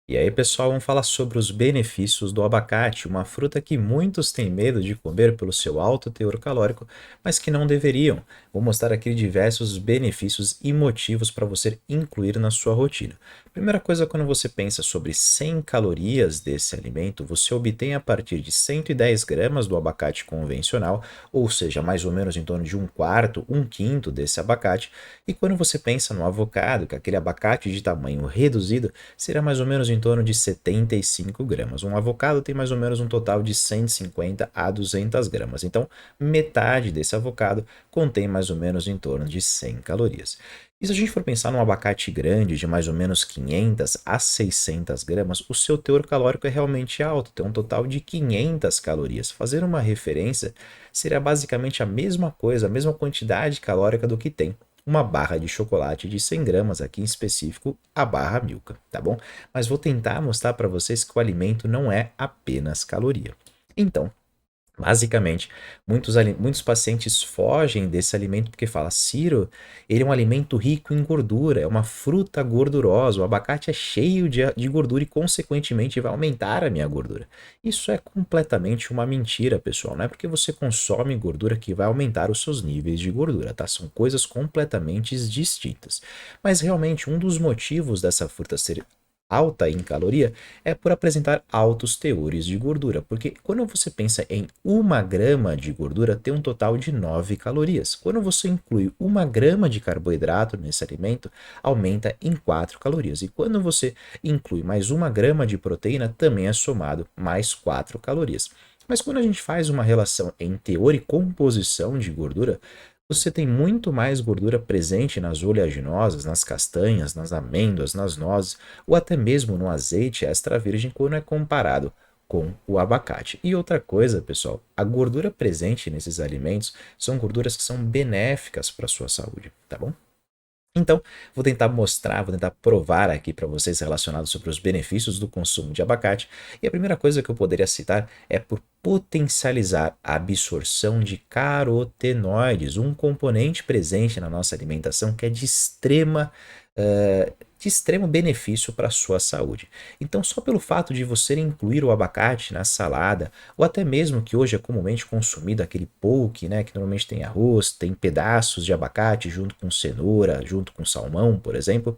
E aí, pessoal, vamos falar sobre os benefícios do abacate, uma fruta que muitos têm medo de comer pelo seu alto teor calórico, mas que não deveriam. Vou mostrar aqui diversos benefícios e motivos para você incluir na sua rotina. Primeira coisa, quando você pensa sobre 100 calorias desse alimento, você obtém a partir de 110 gramas do abacate convencional, ou seja, mais ou menos em torno de um quarto, um quinto desse abacate. E quando você pensa no avocado, que é aquele abacate de tamanho reduzido, será mais ou menos em torno de 75 gramas. Um avocado tem mais ou menos um total de 150 a 200 gramas. Então, metade desse avocado contém mais ou menos em torno de 100 calorias. E se a gente for pensar num abacate grande de mais ou menos 500 a 600 gramas, o seu teor calórico é realmente alto, tem um total de 500 calorias. Fazer uma referência seria basicamente a mesma coisa, a mesma quantidade calórica do que tem uma barra de chocolate de 100 gramas, aqui em específico a barra Milka, tá bom? Mas vou tentar mostrar para vocês que o alimento não é apenas caloria. Então, basicamente, muitos pacientes fogem desse alimento porque fala, Ciro, ele é um alimento rico em gordura, é uma fruta gordurosa, o abacate é cheio de gordura e, consequentemente, vai aumentar a minha gordura. Isso é completamente uma mentira, pessoal. Não é porque você consome gordura que vai aumentar os seus níveis de gordura, tá? São coisas completamente distintas. Mas, realmente, um dos motivos dessa fruta ser alta em caloria é por apresentar altos teores de gordura, porque quando você pensa em 1 grama de gordura, tem um total de 9 calorias. Quando você inclui 1 grama de carboidrato nesse alimento, aumenta em 4 calorias. E quando você inclui mais 1 grama de proteína, também é somado mais 4 calorias. Mas quando a gente faz uma relação em teor e composição de gordura, você tem muito mais gordura presente nas oleaginosas, nas castanhas, nas amêndoas, nas nozes ou até mesmo no azeite extra virgem quando é comparado com o abacate. E outra coisa, pessoal, a gordura presente nesses alimentos são gorduras que são benéficas para a sua saúde, tá bom? Então, vou tentar mostrar, vou tentar provar aqui para vocês relacionados sobre os benefícios do consumo de abacate. E a primeira coisa que eu poderia citar é por potencializar a absorção de carotenoides, um componente presente na nossa alimentação que é de extremo benefício para a sua saúde. Então, só pelo fato de você incluir o abacate na salada, ou até mesmo que hoje é comumente consumido aquele poke, né, que normalmente tem arroz, tem pedaços de abacate junto com cenoura, junto com salmão, por exemplo.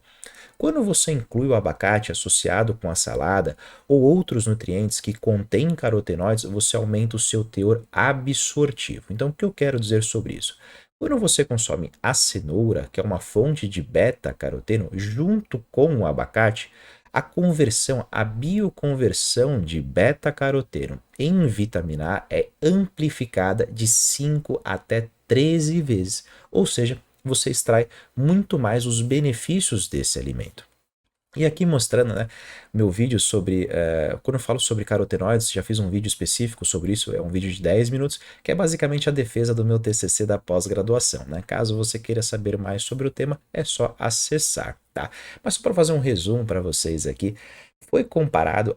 Quando você inclui o abacate associado com a salada ou outros nutrientes que contêm carotenoides, você aumenta o seu teor absortivo. Então, o que eu quero dizer sobre isso? Quando você consome a cenoura, que é uma fonte de beta-caroteno, junto com o abacate, a conversão, a bioconversão de beta-caroteno em vitamina A é amplificada de 5 até 13 vezes. Ou seja, você extrai muito mais os benefícios desse alimento. E aqui mostrando, né, meu vídeo sobre, quando eu falo sobre carotenoides, já fiz um vídeo específico sobre isso, é um vídeo de 10 minutos, que é basicamente a defesa do meu TCC da pós-graduação, né? Caso você queira saber mais sobre o tema, é só acessar, tá? Mas só para fazer um resumo para vocês aqui, foi comparado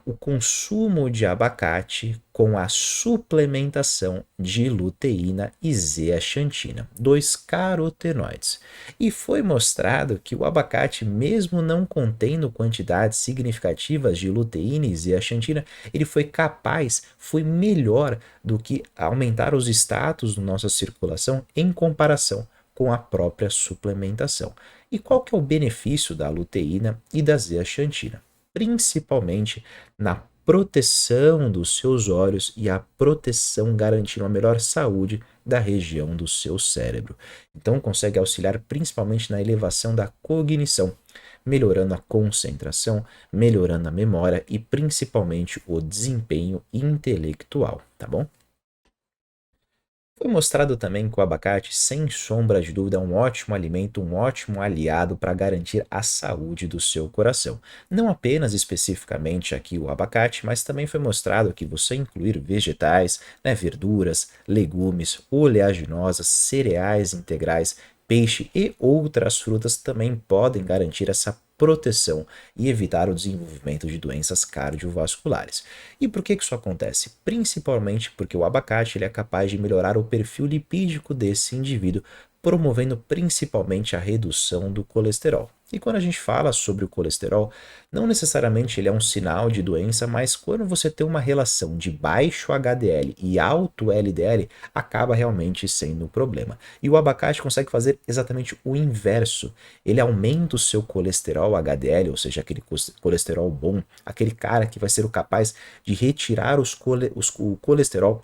o consumo de abacate com a suplementação de luteína e zeaxantina, dois carotenoides. E foi mostrado que o abacate, mesmo não contendo quantidades significativas de luteína e zeaxantina, ele foi capaz, foi melhor do que aumentar os status da nossa circulação em comparação com a própria suplementação. E qual que é o benefício da luteína e da zeaxantina? Principalmente na proteção dos seus olhos e a proteção garantindo a melhor saúde da região do seu cérebro. Então consegue auxiliar principalmente na elevação da cognição, melhorando a concentração, melhorando a memória e principalmente o desempenho intelectual, tá bom? Foi mostrado também que o abacate, sem sombra de dúvida, é um ótimo alimento, um ótimo aliado para garantir a saúde do seu coração. Não apenas especificamente aqui o abacate, mas também foi mostrado que você incluir vegetais, né, verduras, legumes, oleaginosas, cereais integrais, peixe e outras frutas também podem garantir essa proteção e evitar o desenvolvimento de doenças cardiovasculares. E por que isso acontece? Principalmente porque o abacate ele é capaz de melhorar o perfil lipídico desse indivíduo, promovendo principalmente a redução do colesterol. E quando a gente fala sobre o colesterol, não necessariamente ele é um sinal de doença, mas quando você tem uma relação de baixo HDL e alto LDL, acaba realmente sendo um problema. E o abacate consegue fazer exatamente o inverso. Ele aumenta o seu colesterol HDL, ou seja, aquele colesterol bom, aquele cara que vai ser o capaz de retirar o colesterol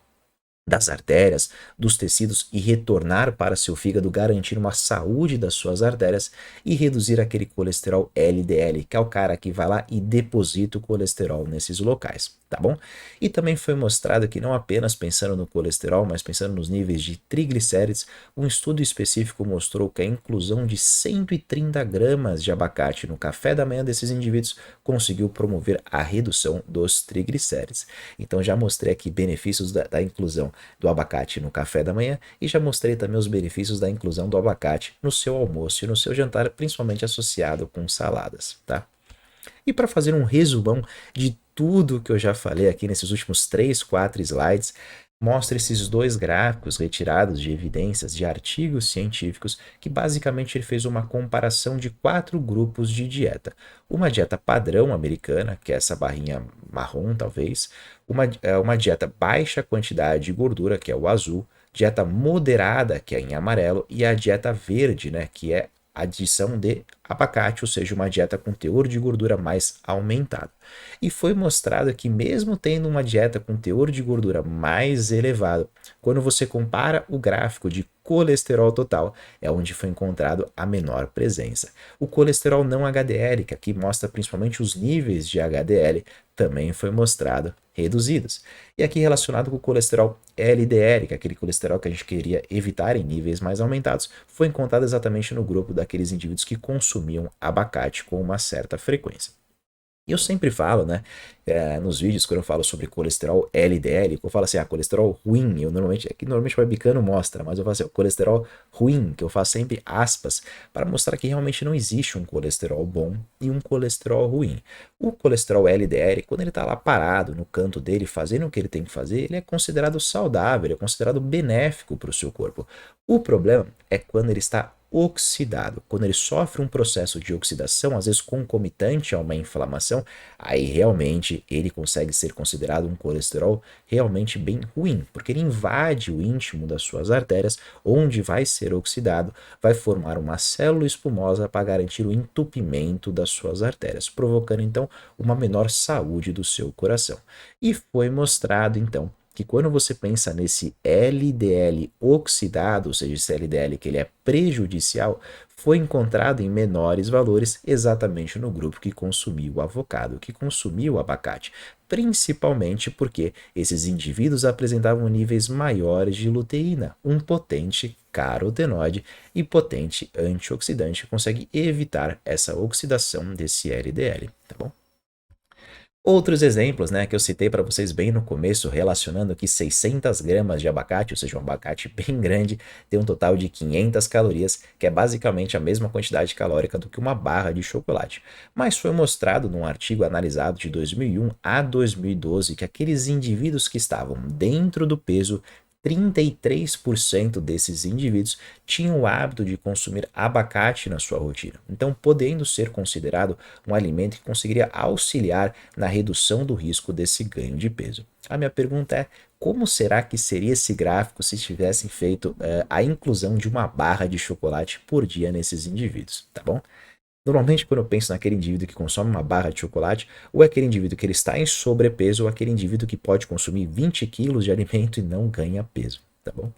das artérias, dos tecidos e retornar para seu fígado, garantir uma saúde das suas artérias e reduzir aquele colesterol LDL, que é o cara que vai lá e deposita o colesterol nesses locais, tá bom? E também foi mostrado que não apenas pensando no colesterol, mas pensando nos níveis de triglicérides, um estudo específico mostrou que a inclusão de 130 gramas de abacate no café da manhã desses indivíduos conseguiu promover a redução dos triglicérides. Então já mostrei aqui benefícios da inclusão do abacate no café da manhã e já mostrei também os benefícios da inclusão do abacate no seu almoço e no seu jantar, principalmente associado com saladas, tá? E para fazer um resumão de tudo que eu já falei aqui nesses últimos 3, 4 slides, mostra esses dois gráficos retirados de evidências de artigos científicos que basicamente ele fez uma comparação de 4 grupos de dieta. Uma dieta padrão americana, que é essa barrinha marrom talvez, uma dieta baixa quantidade de gordura, que é o azul, dieta moderada, que é em amarelo, e a dieta verde, né, que é adição de abacate, ou seja, uma dieta com teor de gordura mais aumentado. E foi mostrado que mesmo tendo uma dieta com teor de gordura mais elevado, quando você compara o gráfico de colesterol total, é onde foi encontrado a menor presença. O colesterol não HDL, que aqui mostra principalmente os níveis de HDL, também foi mostrado reduzidos. E aqui relacionado com o colesterol LDL, que é aquele colesterol que a gente queria evitar em níveis mais aumentados, foi encontrado exatamente no grupo daqueles indivíduos que consumiam abacate com uma certa frequência. E eu sempre falo, né, nos vídeos, quando eu falo sobre colesterol LDL, eu falo assim, colesterol ruim, aqui normalmente o webcam mostra, mas eu falo assim, colesterol ruim, que eu faço sempre aspas, para mostrar que realmente não existe um colesterol bom e um colesterol ruim. O colesterol LDL, quando ele está lá parado no canto dele, fazendo o que ele tem que fazer, ele é considerado saudável, ele é considerado benéfico para o seu corpo. O problema é quando ele está oxidado. Quando ele sofre um processo de oxidação, às vezes concomitante a uma inflamação, aí realmente ele consegue ser considerado um colesterol realmente bem ruim, porque ele invade o íntimo das suas artérias, onde vai ser oxidado, vai formar uma célula espumosa para garantir o entupimento das suas artérias, provocando então uma menor saúde do seu coração. E foi mostrado então que quando você pensa nesse LDL oxidado, ou seja, esse LDL que ele é prejudicial, foi encontrado em menores valores exatamente no grupo que consumiu o avocado, que consumiu o abacate, principalmente porque esses indivíduos apresentavam níveis maiores de luteína, um potente carotenoide e potente antioxidante que consegue evitar essa oxidação desse LDL, tá bom? Outros exemplos, né, que eu citei para vocês bem no começo, relacionando aqui 600 gramas de abacate, ou seja, um abacate bem grande, tem um total de 500 calorias, que é basicamente a mesma quantidade calórica do que uma barra de chocolate. Mas foi mostrado num artigo analisado de 2001 a 2012 que aqueles indivíduos que estavam dentro do peso 33% desses indivíduos tinham o hábito de consumir abacate na sua rotina, então podendo ser considerado um alimento que conseguiria auxiliar na redução do risco desse ganho de peso. A minha pergunta é, como será que seria esse gráfico se tivessem feito a inclusão de uma barra de chocolate por dia nesses indivíduos, tá bom? Normalmente, quando eu penso naquele indivíduo que consome uma barra de chocolate, ou é aquele indivíduo que ele está em sobrepeso, ou aquele indivíduo que pode consumir 20 quilos de alimento e não ganha peso, tá bom?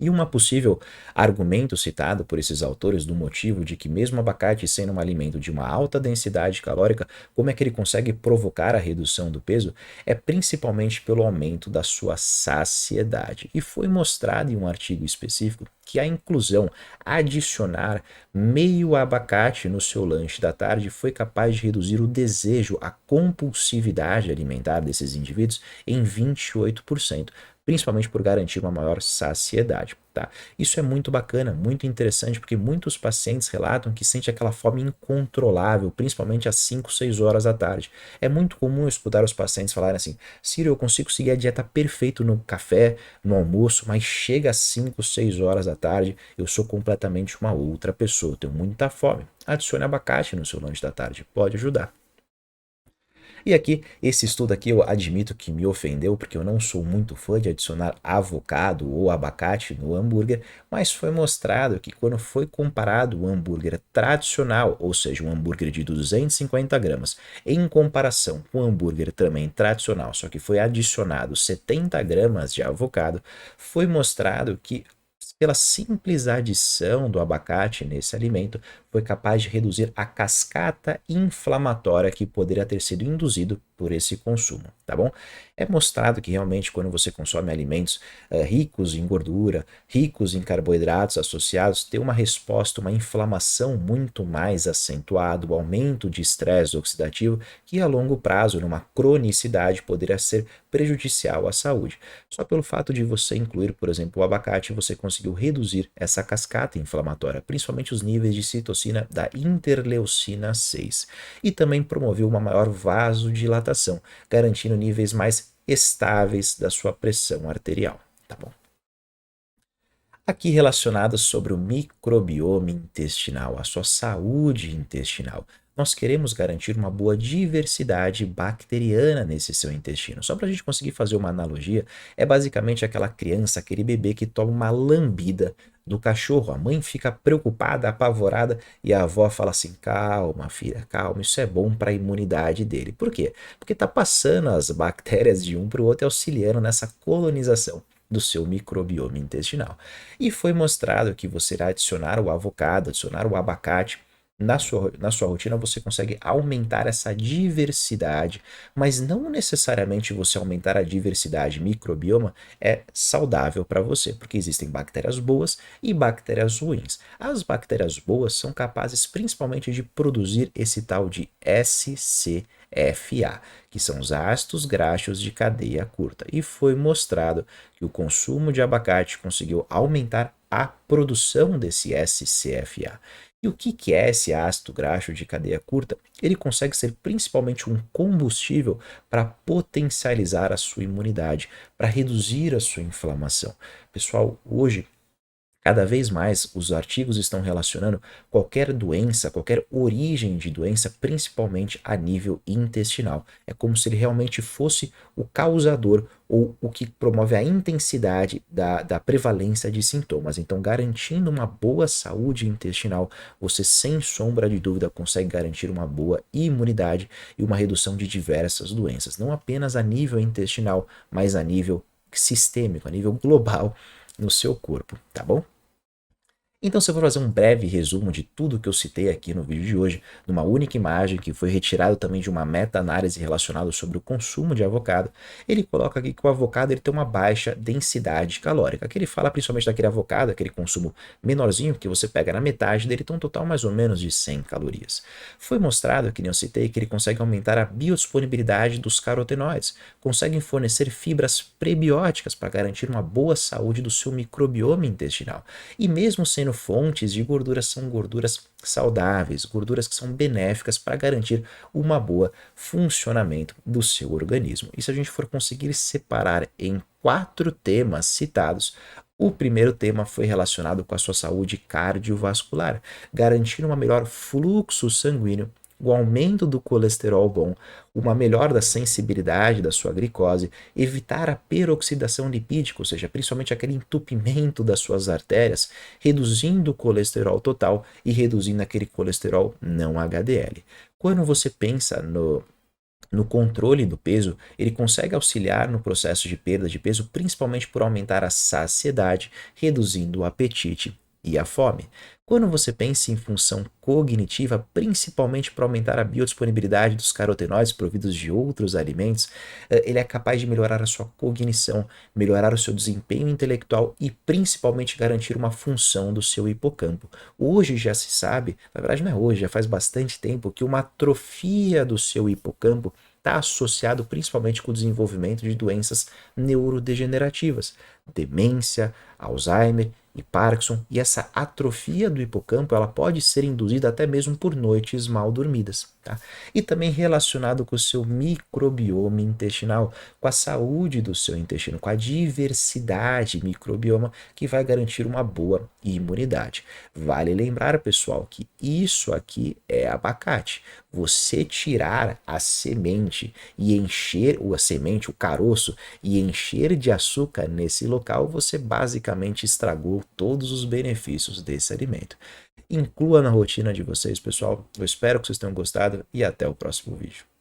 E um possível argumento citado por esses autores do motivo de que mesmo o abacate sendo um alimento de uma alta densidade calórica, como é que ele consegue provocar a redução do peso, é principalmente pelo aumento da sua saciedade. E foi mostrado em um artigo específico que a inclusão, adicionar meio abacate no seu lanche da tarde foi capaz de reduzir o desejo, a compulsividade alimentar desses indivíduos em 28%, principalmente por garantir uma maior saciedade, tá? Isso é muito bacana, muito interessante, porque muitos pacientes relatam que sentem aquela fome incontrolável, principalmente às 5, 6 horas da tarde. É muito comum eu escutar os pacientes falarem assim: Ciro, eu consigo seguir a dieta perfeito no café, no almoço, mas chega às 5, 6 horas da tarde, eu sou completamente uma outra pessoa, eu tenho muita fome. Adicione abacate no seu lanche da tarde, pode ajudar. E aqui, esse estudo aqui eu admito que me ofendeu, porque eu não sou muito fã de adicionar avocado ou abacate no hambúrguer, mas foi mostrado que quando foi comparado o hambúrguer tradicional, ou seja, um hambúrguer de 250 gramas, em comparação com o hambúrguer também tradicional, só que foi adicionado 70 gramas de avocado, foi mostrado que pela simples adição do abacate nesse alimento, foi capaz de reduzir a cascata inflamatória que poderia ter sido induzido por esse consumo, tá bom? É mostrado que realmente quando você consome alimentos ricos em gordura, ricos em carboidratos associados, tem uma resposta, uma inflamação muito mais acentuada, o aumento de estresse oxidativo, que a longo prazo, numa cronicidade, poderia ser prejudicial à saúde. Só pelo fato de você incluir, por exemplo, o abacate, você conseguiu reduzir essa cascata inflamatória, principalmente os níveis de citocina da interleucina 6, e também promoveu uma maior vasodilatação, garantindo níveis mais estáveis da sua pressão arterial, tá bom? Aqui relacionado sobre o microbioma intestinal, a sua saúde intestinal. Nós queremos garantir uma boa diversidade bacteriana nesse seu intestino. Só para a gente conseguir fazer uma analogia, é basicamente aquela criança, aquele bebê que toma uma lambida do cachorro. A mãe fica preocupada, apavorada e a avó fala assim: calma, filha, calma, isso é bom para a imunidade dele. Por quê? Porque está passando as bactérias de um para o outro e auxiliando nessa colonização do seu microbioma intestinal. E foi mostrado que você adicionar o avocado, adicionar o abacate na sua rotina, você consegue aumentar essa diversidade, mas não necessariamente você aumentar a diversidade microbioma é saudável para você, porque existem bactérias boas e bactérias ruins. As bactérias boas são capazes principalmente de produzir esse tal de SCFA, que são os ácidos graxos de cadeia curta. E foi mostrado que o consumo de abacate conseguiu aumentar a produção desse SCFA. E o que é esse ácido graxo de cadeia curta? Ele consegue ser principalmente um combustível para potencializar a sua imunidade, para reduzir a sua inflamação. Pessoal, hoje cada vez mais os artigos estão relacionando qualquer doença, qualquer origem de doença, principalmente a nível intestinal. É como se ele realmente fosse o causador ou o que promove a intensidade da prevalência de sintomas. Então, garantindo uma boa saúde intestinal, você sem sombra de dúvida consegue garantir uma boa imunidade e uma redução de diversas doenças, não apenas a nível intestinal, mas a nível sistêmico, a nível global no seu corpo, tá bom? Então, se eu for fazer um breve resumo de tudo que eu citei aqui no vídeo de hoje, numa única imagem que foi retirado também de uma meta-análise relacionada sobre o consumo de avocado, ele coloca aqui que o avocado ele tem uma baixa densidade calórica. Aqui ele fala principalmente daquele avocado, aquele consumo menorzinho que você pega na metade dele, tem um total mais ou menos de 100 calorias. Foi mostrado, que nem eu citei, que ele consegue aumentar a biodisponibilidade dos carotenoides, consegue fornecer fibras prebióticas para garantir uma boa saúde do seu microbioma intestinal. E mesmo sendo fontes de gorduras, são gorduras saudáveis, gorduras que são benéficas para garantir uma boa funcionamento do seu organismo. E se a gente for conseguir separar em 4 temas citados, o primeiro tema foi relacionado com a sua saúde cardiovascular, garantindo um melhor fluxo sanguíneo, o aumento do colesterol bom, uma melhora da sensibilidade da sua glicose, evitar a peroxidação lipídica, ou seja, principalmente aquele entupimento das suas artérias, reduzindo o colesterol total e reduzindo aquele colesterol não HDL. Quando você pensa no controle do peso, ele consegue auxiliar no processo de perda de peso, principalmente por aumentar a saciedade, reduzindo o apetite e a fome. Quando você pensa em função cognitiva, principalmente para aumentar a biodisponibilidade dos carotenoides providos de outros alimentos, ele é capaz de melhorar a sua cognição, melhorar o seu desempenho intelectual e principalmente garantir uma função do seu hipocampo. Hoje já se sabe, na verdade não é hoje, já faz bastante tempo, que uma atrofia do seu hipocampo está associado principalmente com o desenvolvimento de doenças neurodegenerativas, demência, Alzheimer e Parkinson, e essa atrofia do hipocampo ela pode ser induzida até mesmo por noites mal dormidas, tá? E também relacionado com o seu microbioma intestinal, com a saúde do seu intestino, com a diversidade microbioma que vai garantir uma boa imunidade. Vale lembrar, pessoal, que isso aqui é abacate. Você tirar a semente e encher a semente, o caroço, e encher de açúcar nesse local, você basicamente estragou todos os benefícios desse alimento. Inclua na rotina de vocês, pessoal. Eu espero que vocês tenham gostado e até o próximo vídeo.